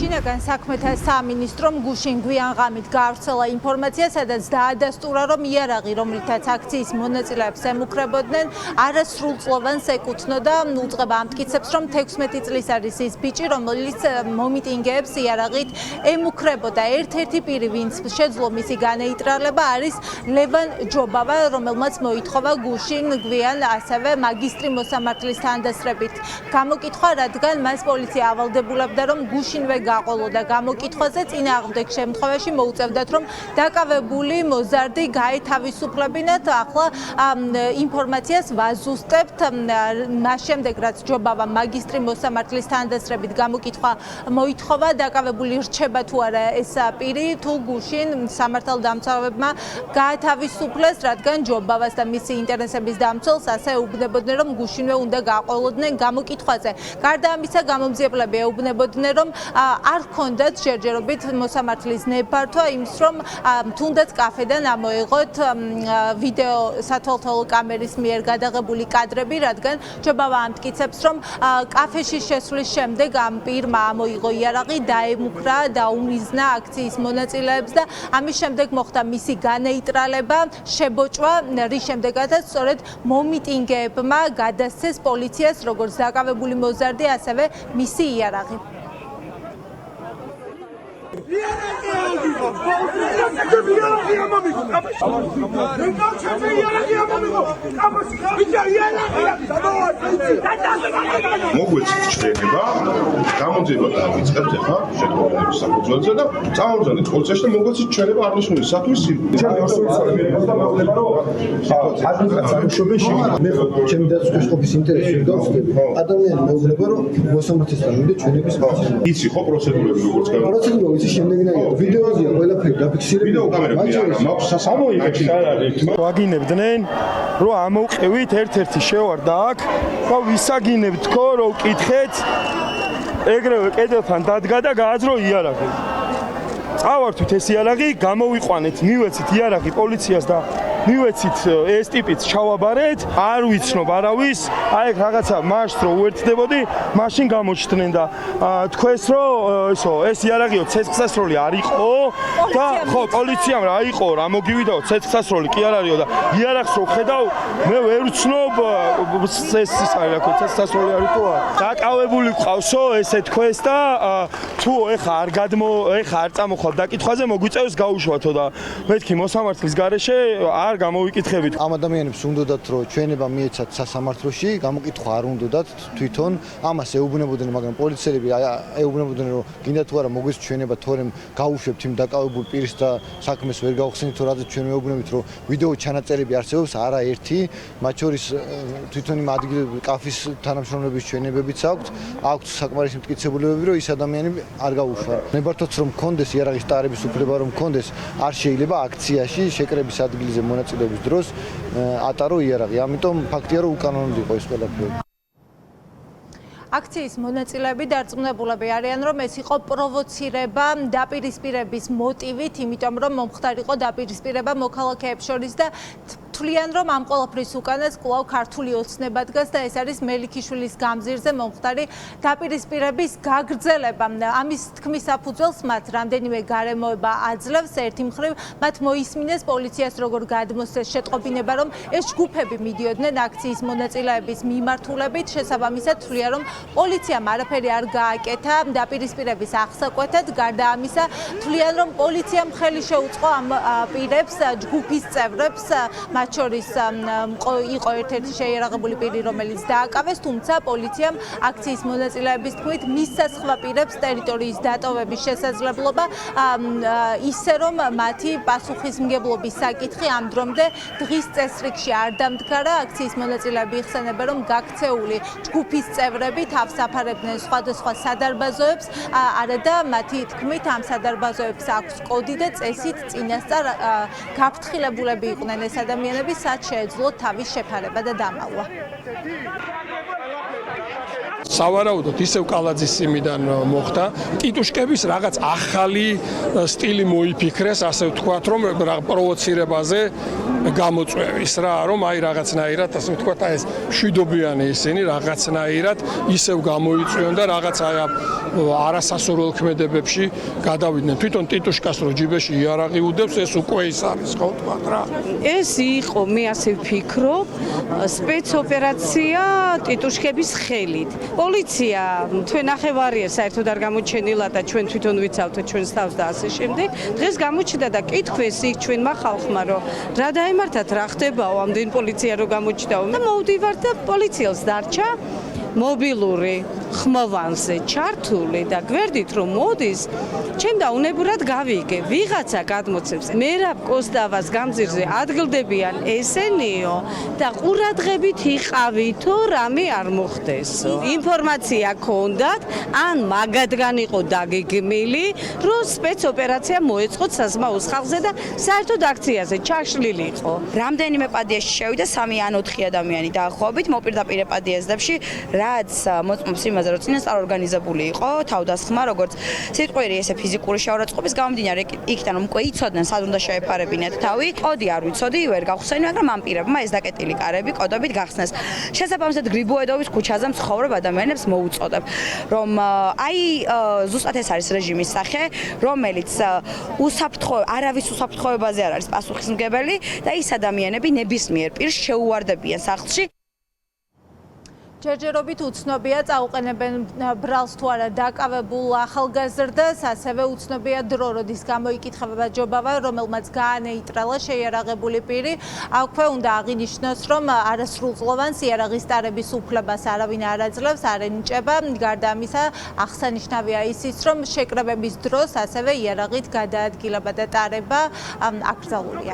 შინაგან საქმეთა სამინისტრომ გუშინ გვიან ღამით გაავრცელა ინფორმაცია, სადაც დაადასტურა, რომ იარაღი, რომლითაც აქციის მონაწილეებს ემუქრებოდნენ, არასრულწლოვანს ეკუთვნოდა. უწყება ამტკიცებს, რომ 16 წლის არის ის ბიჭი, რომელიც მომიტინგეებს იარაღით ემუქრებოდა. ერთ-ერთი პირი, ვინც შეძლო მისი განეიტრალება, არის ლევან ჯობავა, რომელმაც მოითხოვა გუშინ გვიან ასევე მაგისტრი მოსამართლის თანდასწრებით გამოკითხვა, რადგან მას პოლიცია ავალდებულებდა, რომ გუშინვე გაყოლოდა გამოკითხვაზე. წინააღმდეგ შემთხვევაში მოუწევდათ, რომ დაკავებული მოზარდი გაეთავისუფლებინათ. ახლა ინფორმაციას ვაზუსტებთ. მას შემდეგ, რაც ჯობავა მაგისტრი მოსამართლის თანდასწრებით გამოკითხვა მოითხოვა, დაკავებული რჩება თუ არა ეს პირი, თუ გუშინ სამართალდამცავებმა გაათავისუფლეს, რადგან ჯობავას და მისი ინტერესების დამცველს ასე ეუბნებოდნენ, რომ გუშინვე უნდა გაყოლოდნენ გამოკითხვაზე. გარდა ამისა, გამომძიებლები ეუბნებოდნენ, რომ არ ჰქონდათ ჯერჯერობით მოსამართლის ნებართვა იმის, რომ თუნდაც კაფედან ამოიღოთ ვიდეო სათვალთვალო კამერის მიერ გადაღებული კადრები, რადგან ჯობავა ამტკიცებს, რომ კაფეში შესვლის შემდეგ ამ პირმა ამოიღო იარაღი, დაემუქრა, დაუნიზნა აქციის მონაწილეებს და ამის შემდეგ მოხდა მისი განეიტრალება, შებოჭვა, რის შემდეგაც სწორედ მომიტინგეებმა გადასცეს პოლიციას როგორც დაკავებული მოზარდი, ასევე მისი იარაღი. მოგვეცით ჩრდილება, გამოძიება დავიწყებთ ახლა შეტყობინების საფუძველზე და წავაგზავნეთ პოლიციაში და მოგვეცით ჩრდილება აღნიშნული საქმის ჩემი დაწესების ინტერესი გავხდები. ადამიანი მეუბნება, რომ მოსამართლესთან უნდა ჩვენების მაჩვენებელია. იცი ხო პროცედურები როგორც გავა? პროცედურა ვიცი შემდეგნაირად. ვიდეოზია ყველაფერი დაფიქსირებული. ვიდეო კამერები არა, მაქვს ამოიღეთ ვაგინებდნენ, რომ ამოვყევით ერთ-ერთი შევარდა აქ და ვისაგინებთ თქო, რომ ვკითხეთ. ეგრევე კედელთან დადგა და გააძრო იარაღი. წავართვით ეს იარაღი, გამოვიყვანეთ, მივეცით იარაღი პოლიციას და მივეცით ეს ტიპიც ჩავაბარეთ, არ ვიცნობ არავის, აი რაღაცა მარშს რო უერთდებოდი, მაშინ გამოჩნდნენ და თქვენს რომ ეს იარაღიო ცეცხლსასროლი არ იყო და ხო პოლიციამ რა იყო, რა მოგივიდაო ცეცხლსასროლი კი არ არისო და იარაღს რო ხედავ, მე ვერ ვცნობ ეს არის რა თქმა უნდა ცეცხლსასროლი არის თუ არა. დაკავებული ყავსო ესე თქვენს და თუ ეხა არ წამოხვალ დაკითხვაზე მოგვიწევს გაუშვათო და მეთქი მოსამართლის გარეშე არ გამოვიკითხებით. ამ ადამიანებს უნდათ რომ ჩვენება მიეცათ სასამართლოში, გამოკითხვა არ უნდათ თვითონ, ამას ეუბნებოდნენ, მაგრამ პოლიციელები ეუბნებოდნენ რომ გინდა თუ არა მოგვიც ჩვენება, თორემ გაუშვებთ იმ დაკავებულ პირს და საქმეს ვერ გავხსენით, რადგან ჩვენ მეუბნებით რომ ვიდეო ჩანაწერები არსებობს, არა ერთი, მათ შორის თვითონ იმ ადგილები კაფის თანამშრომლების ჩვენებებიც აქვთ საკმარისი მტკიცებულებები, რომ ის ადამიანები არ გაუშვან. ნებართვაც რომ მქონდეს იარაღის ტარების უფლება რომ მქონდეს, არ შეიძლება აქციაში შეკრების ადგილზე მონაწილეობის დროს ატარო იარაღი. ამიტომ ფაქტია რომ უკანონოდ იყო ეს ყველაფერი. აქციის მონაწილეები დარწმუნებულები არიან, რომ ეს იყო პროვოცირება დაპირისპირების მოტივით, იმიტომ რომ მომხდარ იყო დაპირისპირება მოქალაქეებს შორის და თვლიან, რომ ამ ყველაფრის უკანაც კვლავ ქართული ოცნება დგას და ეს არის მელიქიშვილის გამზირზე მომხდარი დაპირისპირების გაგრძელება. ამის თქმის საფუძველს მათ რამდენიმე გარემოება აძლევს. ერთი მხრივ მათ მოისმინეს პოლიციას როგორ გადმოსცეს შეტყობინება, რომ ეს ჯგუფები მიდიოდნენ აქციის მონაწილეების მიმართულებით, შესაბამისად თვლიან, რომ პოლიციამ არაფერი არ გააკეთა დაპირისპირების აღსაკვეთად. გარდა ამისა, თვლიან, რომ პოლიციამ ხელი შეუწყო ამ პირებს, ჯგუფის წევრებს, მათ შორის იყო ერთ-ერთი შეიარაღებული პირი, რომელიც დააკავეს, თუმცა პოლიციამ აქციის მონაწილეების თქმით მისცა სხვა პირებს ტერიტორიის დატოვების შესაძლებლობა, ისე რომ მათი პასუხისმგებლობის საკითხი ამ დრომდე დღის წესრიგში არ დამდგარა. აქციის მონაწილეები იხსენებენ, რომ გაქცეული ჯგუფის წევრები თავს აფარებდნენ სხვადასხვა სადარბაზოებს, არა და მათი თქმით ამ სადარბაზოებს აქვს კოდი და წესით წინასწარ გაფრთხილებულები იყვნენ ეს ადამიანები, სად შეეძლოთ თავის შეფარება და დამალვა. სავარაუდოდ ისევ კალაძის სიმიდან მოხდა. ტიტუშკების რაღაც ახალი სტილი მოიფიქრეს, ასე ვთქვათ, რომ პროვოცირებაზე გამოწვევის რა, რომ აი რაღაცნაირად, ასე ვთქვათ, აი ეს მშვიდობიანი ისინი რაღაცნაირად ისევ გამოიწვიონ და რაღაც აი არასასურველ ქმედებებში გადავიდნენ. თვითონ ტიტუშკას რო ჯიბეში იარაღი უდევს, ეს უკვე ის არის, ხო ვთქვათ რა. ეს იყო, მე ასე ვფიქრობ, სპეცოპერაცია ტიტუშკების ხელით. პოლიცია თქვენ ნახევარია საერთოდ არ გამოჩენილა და ჩვენ თვითონ ვიცავთ ჩვენს თავს და ასე შემდეგ. დღეს გამოჩნდა და კითხვეს იქ ჩვენმა ხალხმა, რომ რა დაემართათ, რა ხდებაო, ამდენ პოლიცია რო გამოჩნდაო და მოვდივართ და პოლიციელს დარჩა მობილური ხმოვანზე ჩართული და გვერდით რომ მოდის, ჩემ დაუნებურად გავიგე, ვიღაცა გადმოცემს, მერაბ კოსტავას გამზირზე ადგილდებიან ესენიო და ყურადღებით იყავითო რამე არ მოხდესო. ინფორმაცია ქონდათ, ან მაგადგან იყო დაგეგმილი, რომ სპეცოპერაცია მოეწყოთ საზმაოს ხალხზე და საერთოდ აქციაზე ჩაშლილი იყო. რამდენიმე პადიაში შევიდა 3 ან 4 ადამიანი დაახლოებით მოპირდაპირ პადიეზებში, რაც მოწმობს იმაზე, რომ წინასწარ ორგანიზებული იყო თავდასხმა, როგორც სიტყვიერი ესე ფიზიკური შეურაცხყოფის გამომდინარე იქიდან რომ უკვე იცოდნენ სად უნდა შეეფარებინათ თავი, კოდი არ ვიცოდი, ვერ გავხსენი, მაგრამ ამ პირებმა ეს დაკეტილი კარები კოდობით გახსნეს. შესაბამისად გრიბოედოვის ქუჩაზე მცხოვრებ ადამიანებს მოუწოდებ, რომ აი ზუსტად ეს არის რეჟიმის სახე, რომელიც არავის უსაფრთხოებაზე არ არის პასუხისმგებელი და ის ადამიანები ნებისმიერ პირს შეუვარდებიან სახლში. ჯერჯერობით უცნობია წაუყენებენ ბრალს თუ არა დაკავებულ ახალგაზრდას, ასევე უცნობია დრო, როდის გამოიკითხება ჯობავა, რომელმაც გაანეიტრალა შეიარაღებული პირი. აქვე უნდა აღინიშნოს, რომ არასრულწლოვანს იარაღის ტარების უფლებას არავინ არ აძლევს, არ ენიჭება. გარდა ამისა, აღსანიშნავია ისიც, რომ შეკრებების დროს ასევე იარაღით გადაადგილება და ტარება აკრძალულია.